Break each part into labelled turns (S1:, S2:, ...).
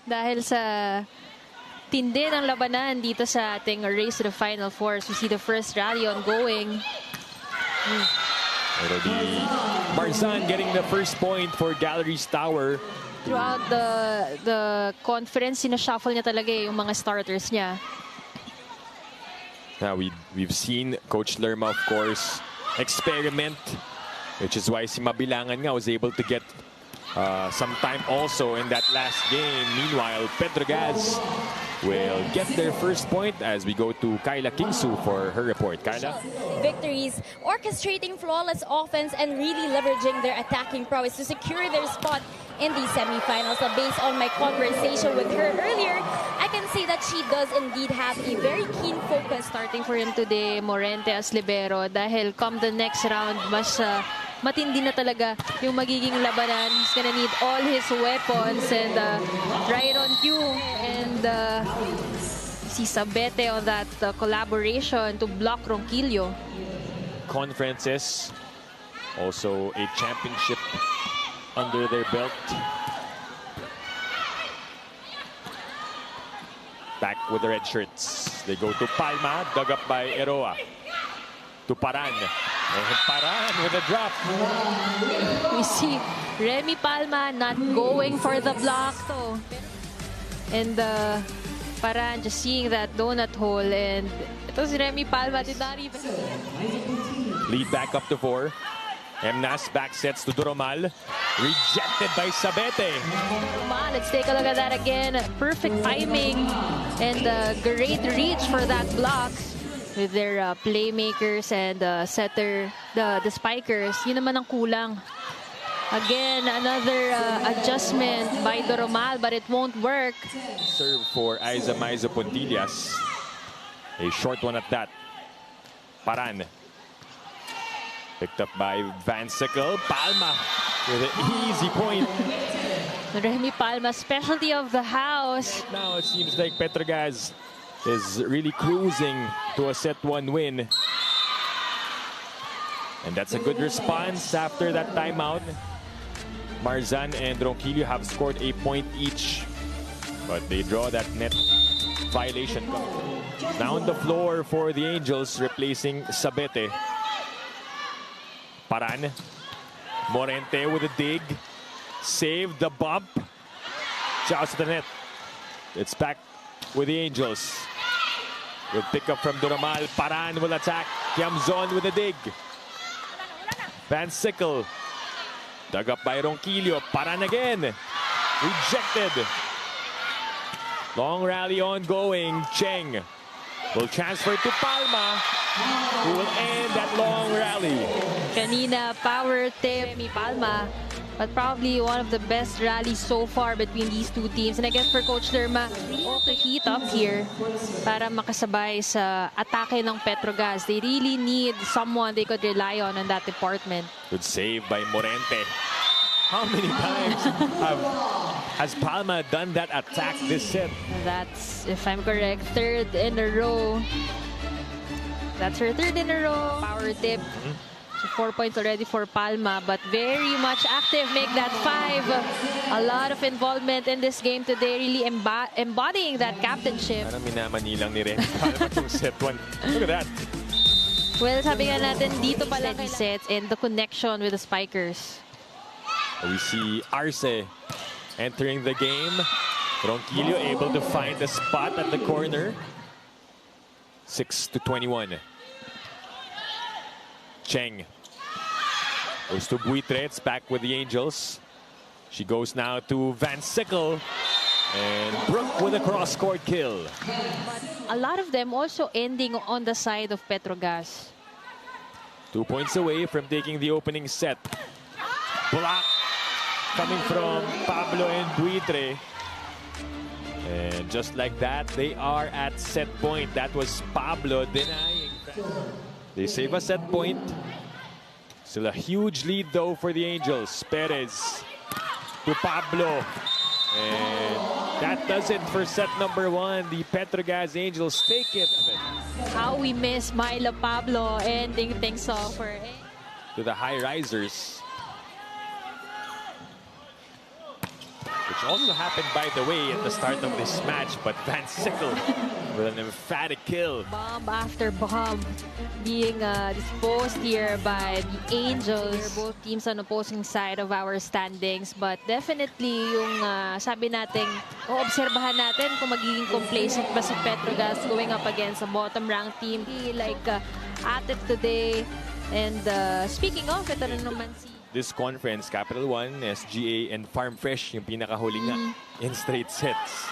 S1: Dahil sa tindi ng labanan dito sa ating race to the Final Fours. We see the first rally ongoing.
S2: It'll be Marzan getting the first point for Galeries Tower.
S1: Throughout the conference, sinashuffle niya talaga yung mga starters niya.
S2: Now we've seen Coach Lerma, of course, experiment, which is why si Mabilangan nga was able to get some time also in that last game. Meanwhile, Petro Gazz will get their first point as we go to Kyla Kingsu for her report. Kyla?
S3: Victories, orchestrating flawless offense and really leveraging their attacking prowess to secure their spot in the semifinals. So based on my conversation with her earlier, I can say that she does indeed have a very keen focus.
S1: Starting for him today, Morente as libero, dahil come the next round, mas matindi na talaga yung magiging labanan. He's gonna need all his weapons and right on cue. And si Sabete on that collaboration to block Ronquillo.
S2: Conferences, also a championship under their belt. Back with the red shirts. They go to Palma, dug up by Eroa. To Paran. And Paran with a drop.
S1: We see Remy Palma not going for the block. So, and Paran just seeing that donut hole. And ito si Remy Palma did not even...
S2: Lead back up to 4. Emnas back sets to Doromal. Rejected by Sabete.
S1: Let's take a look at that again. Perfect timing and great reach for that block with their playmakers and setter, the spikers. Yun naman ang kulang. Again, another adjustment by Doromal, but it won't work.
S2: Serve for Aiza Maiza Pontillas. A short one at that. Paran. Picked up by Van Sickle. Palma with an easy point.
S1: Remy Palma, specialty of the house.
S2: Now it seems like Petro Gazz is really cruising to a set 1 win. And that's a good response after that timeout. Marzan and Ronquillo have scored a point each, but they draw that net violation. Now on the floor for the Angels, replacing Sabete. Paran. Morente with a dig. Saved the bump. Shouts to the net. It's back with the Angels. Good pickup from Doromal. Paran will attack. Kiamzon with a dig. Van Sickle. Dug up by Ronquillo. Paran again. Rejected. Long rally ongoing. Cheng will transfer to Palma, who will end that long rally.
S1: Kanina, power tip Remy Palma, but probably one of the best rallies so far between these two teams. And I guess for Coach Lerma, to heat up here para makasabay sa atake ng Petro Gazz. They really need someone they could rely on that department.
S2: Good save by Morente. How many times has Palma done that attack this set?
S1: That's, if I'm correct, 3rd in a row. That's her 3rd in a row. Power tip. So 4 points already for Palma, but very much active. Make that 5. A lot of involvement in this game today, really embodying that captainship.
S2: Parang minamanilang ni Ren Palma yung set 1. Look at that.
S1: Well, sabi nga natin, dito pala the sets and the connection with the spikers.
S2: We see Arce entering the game. Ronquillo able to find the spot at the corner. 6-21. Cheng goes to Buitre. It's back with the Angels. She goes now to Van Sickle. And Brooke with a cross-court kill.
S1: A lot of them also ending on the side of Petro Gazz.
S2: 2 points away from taking the opening set. Block coming from Pablo and Buitre. And just like that, they are at set point. That was Pablo denying. They save a set point. Still a huge lead though for the Angels. Perez to Pablo. And that does it for set number 1. The Petro Gazz Angels take it.
S1: How we miss Milo Pablo ending things off for
S2: to the Highrisers. which also happened, by the way, at the start of this match. But Van Sickle with an emphatic kill.
S1: Bomb after bomb being disposed here by the Angels. Both teams on opposing side of our standings. But definitely yung sabi natin, obserbahan natin kung magiging complacent ba si Petro Gazz going up against a bottom-ranked team. Like at it today. And speaking of, ito na naman si...
S2: This conference, Capital One, SGA, and Farm Fresh, yung pinakahuli nga in straight sets.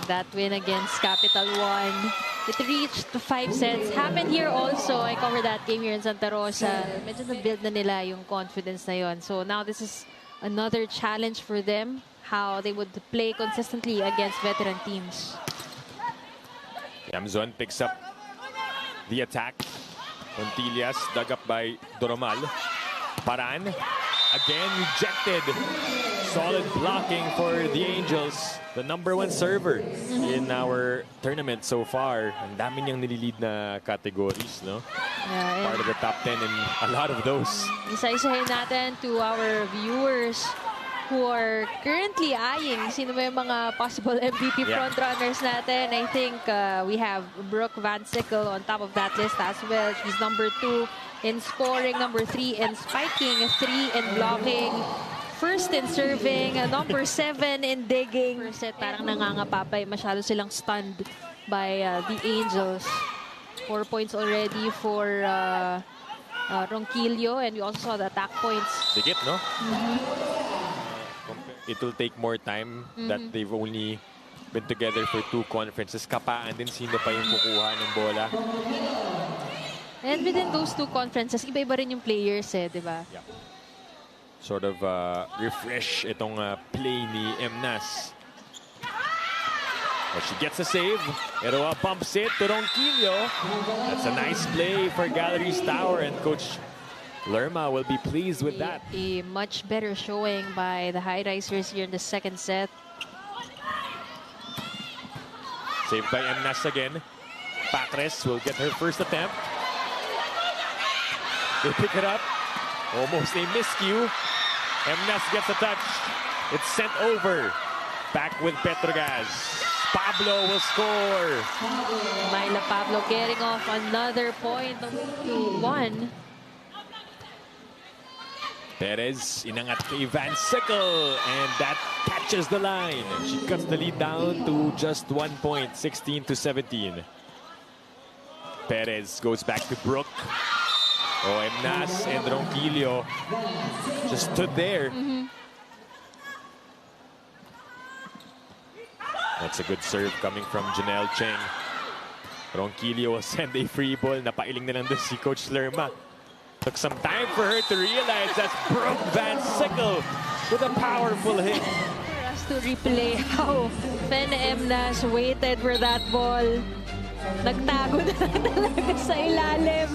S1: That win against Capital One. It reached 5 sets. Happened here also. I covered that game here in Santa Rosa. Medyo na-build na nila yung confidence na yon. So now this is another challenge for them. How they would play consistently against veteran teams.
S2: Yamzon picks up the attack. Contillas dug up by Doromal. Paran, again rejected. Solid blocking for the Angels. The #1 server in our tournament so far. Ang dami niyang nililid na categories, no?
S1: Yeah,
S2: part of the top 10 in a lot of those.
S1: Isa-isahin natin to our viewers who are currently eyeing sino ba yung mga possible MVP frontrunners natin. I think we have Brooke Van Sickle on top of that list as well. She's #2 in scoring, #3 in spiking, 3 in blocking, 1st in serving, #7 in digging. First set, parang nangangapapay. Masyado silang stunned by the Angels. 4 points already for Ronquillo, and we also saw the attack points.
S2: Dikit, no? It will take more time that they've only been together for 2 conferences. Kapaan din sino pa yung kukuha ng bola.
S1: And within those 2 conferences, iba-iba rin yung players di ba?
S2: Yeah. Sort of refresh itong play ni Emnas. But she gets a save. Eroa bumps it to Ronquillo. That's a nice play for Galeries Tower, and Coach Lerma will be pleased with that.
S1: A much better showing by the Highrisers here in the second set.
S2: Saved by Emnas again. Patres will get her first attempt. They pick it up. Almost a miscue. Emnas gets a touch. It's sent over. Back with Petro Gazz. Pablo will score.
S1: Myla Pablo getting off another point to 1.
S2: Perez inangat kay Van Sickle, and that catches the line. She cuts the lead down to just 1 point, 16-17. Perez goes back to Brooke. Emnas and Ronquillo just stood there. That's a good serve coming from Janelle Cheng. Ronquillo will send a free ball. Napailing na lang doon si Coach Lerma. Took some time for her to realize that's Brooke Van Sickle with a powerful hit.
S1: For us to replay how Fen Emnas waited for that ball. Nagtago na lang talaga sa ilalim.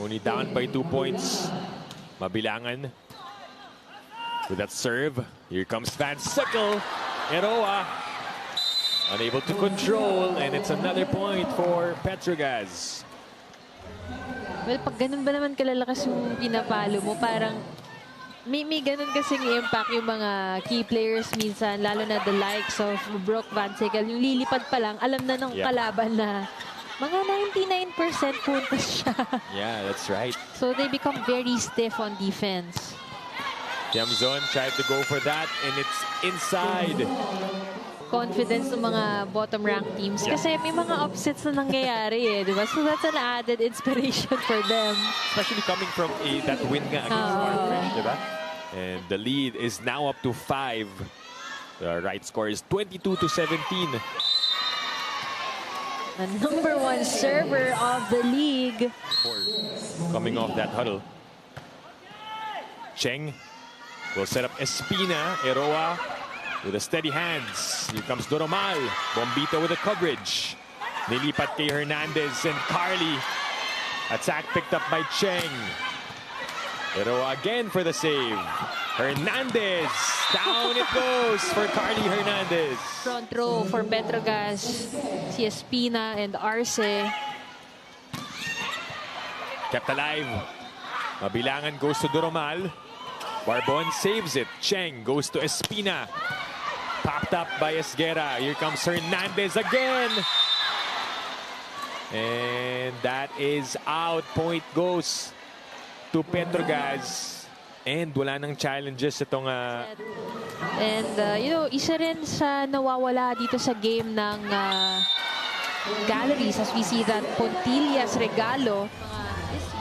S2: Only down by 2 points. Mabilangan. With that serve, here comes Van Sickle. Eroa unable to control, and it's another point for Petro Gazz.
S1: Well, pag ganun ba naman kalalakas yung pinapalo mo, parang may ganun kasing impact yung mga key players minsan, lalo na the likes of Brooke Van Sickle. Yung lilipad pa lang, alam na ng kalaban na mga 99% puntos siya.
S2: Yeah, that's right.
S1: So they become very stiff on defense.
S2: Yamzon tried to go for that, and it's inside.
S1: Confidence ng mga bottom-ranked teams. Kasi may mga upsets na nangyayari di ba? So that's an added inspiration for them.
S2: Especially coming from that win nga against Farm Fresh, di ba? And the lead is now up to 5. The right score is 22-17.
S1: The #1 server of the league.
S2: Coming off that huddle. Cheng will set up Espina. Eroa with a steady hands. Here comes Doromal. Bombito with the coverage. Nilipat kay Hernandez and Carly. Attack picked up by Cheng. Eroa again for the save. Hernandez. Down it goes for Carly Hernandez.
S1: Front row for Petro Gazz. Si Espina and Arce.
S2: Kept alive. Mabilangan goes to Doromal. Barbon saves it. Cheng goes to Espina. Popped up by Esguerra. Here comes Hernandez again. And that is out. Point goes to Petro Gazz. And wala nang challenges itong...
S1: And, isa rin sa nawawala dito sa game ng Galleries, as we see that Pontillas, Regalo,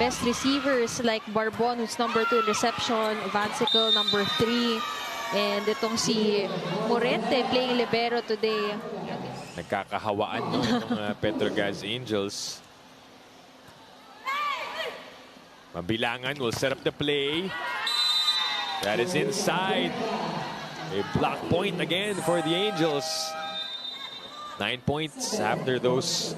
S1: best receivers like Barbon, who's number 2 in reception, Vancicle, number 3, and itong si Morente playing libero today.
S2: Nagkakahawaan ng Petro Gazz Angels. Mabilangan will set up the play. That is inside. A block point again for the Angels. 9 points after those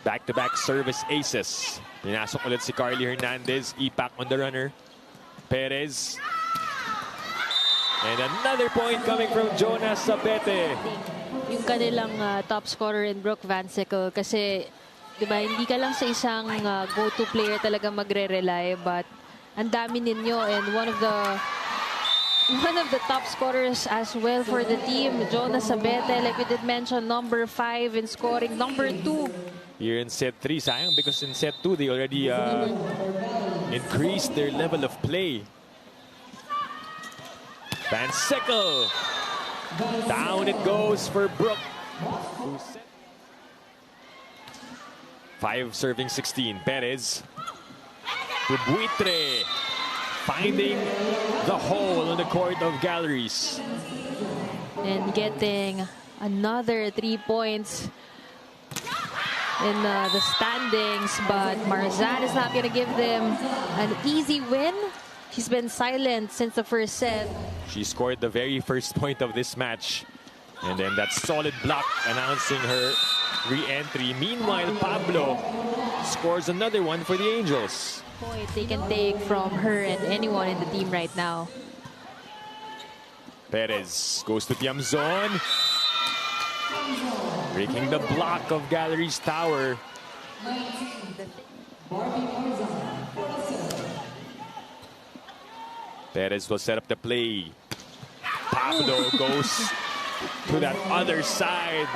S2: back-to-back service aces. Pinasok ulit si Carly Hernandez. Ipak on the runner. Perez. And another point coming from Jonas Sabete.
S1: Yung kanilang top scorer in Brooke Vancicle, kasi diba, hindi ka lang sa isang go-to player talaga magre-rely, but ang dami ninyo, and one of the top scorers as well for the team, Jonas Sabete, like we did mention, number 5 in scoring, number 2.
S2: Here in set 3, sayang, because in set 2 they already increased their level of play. Vancicle. Down it goes for Brooke. 5 serving 16. Perez to Buitre. Finding the hole in the court of Galleries.
S1: And getting another 3 points in the standings. But Marzan is not going to give them an easy win. She's been silent since the first set.
S2: She scored the very first point of this match. And then that solid block announcing her re-entry. Meanwhile, Pablo scores another one for the Angels.
S1: Point they can take from her and anyone in the team right now.
S2: Perez goes to Tiamzon. Breaking the block of Galeries Tower. Perez will set up the play. Pablo goes to that other side.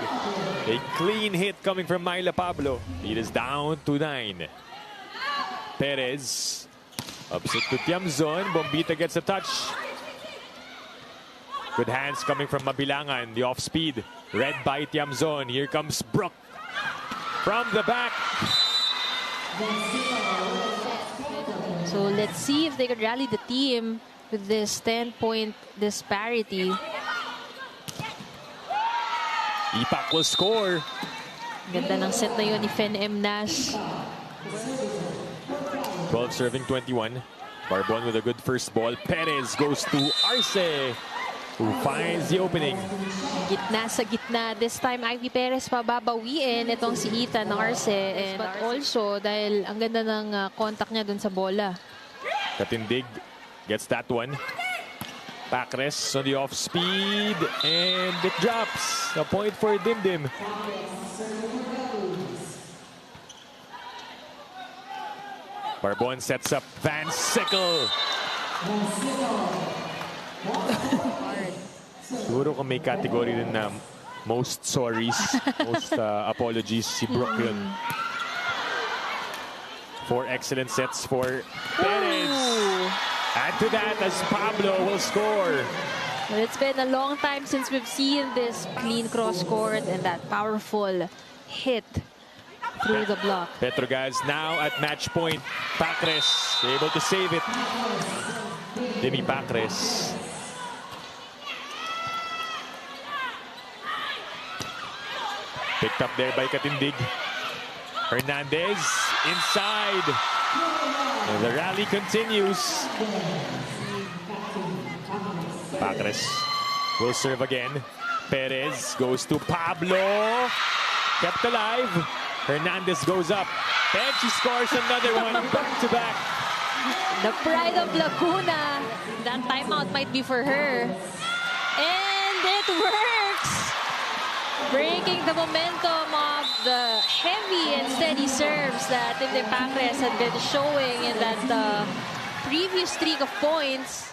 S2: A clean hit coming from Myla Pablo. It is down to 9. Perez. Upset to Tiamzon. Bombita gets a touch. Good hands coming from Mabilangan. The off speed. Read by Tiamzon. Here comes Brooke. From the back.
S1: So let's see if they could rally the team with this 10-point disparity.
S2: Ipak will score.
S1: Ganda ng set na yun ni Fen M. Nash.
S2: 12 serving 21. Barbon with a good first ball. Perez goes to Arce, who finds the opening.
S1: Gitna sa gitna. This time, Ivy Perez pababawiin itong si Ethan Arce. And but also, dahil ang ganda ng contact niya dun sa bola.
S2: Katindig gets that one. Pacres on the off speed. And it drops. A point for Dimdim. Barbon sets up Vancicle. Siguro kung may category din na most sorries, most apologies, si Brooklyn. 4 excellent sets for Perez. Add to that as Pablo will score.
S1: Well, it's been a long time since we've seen this clean cross court and that powerful hit through the block.
S2: Petro Gazz now at match point. Pacres able to save it. Demi Pacres. Picked up there by Katindig. Hernandez inside. And the rally continues. Pacres will serve again. Perez goes to Pablo. Kept alive. Hernandez goes up. And she scores another one back-to-back.
S1: The pride of Laguna. That timeout might be for her. And it works! Breaking the momentum of the heavy and steady serves that Timothy Pacres had been showing in that previous streak of points.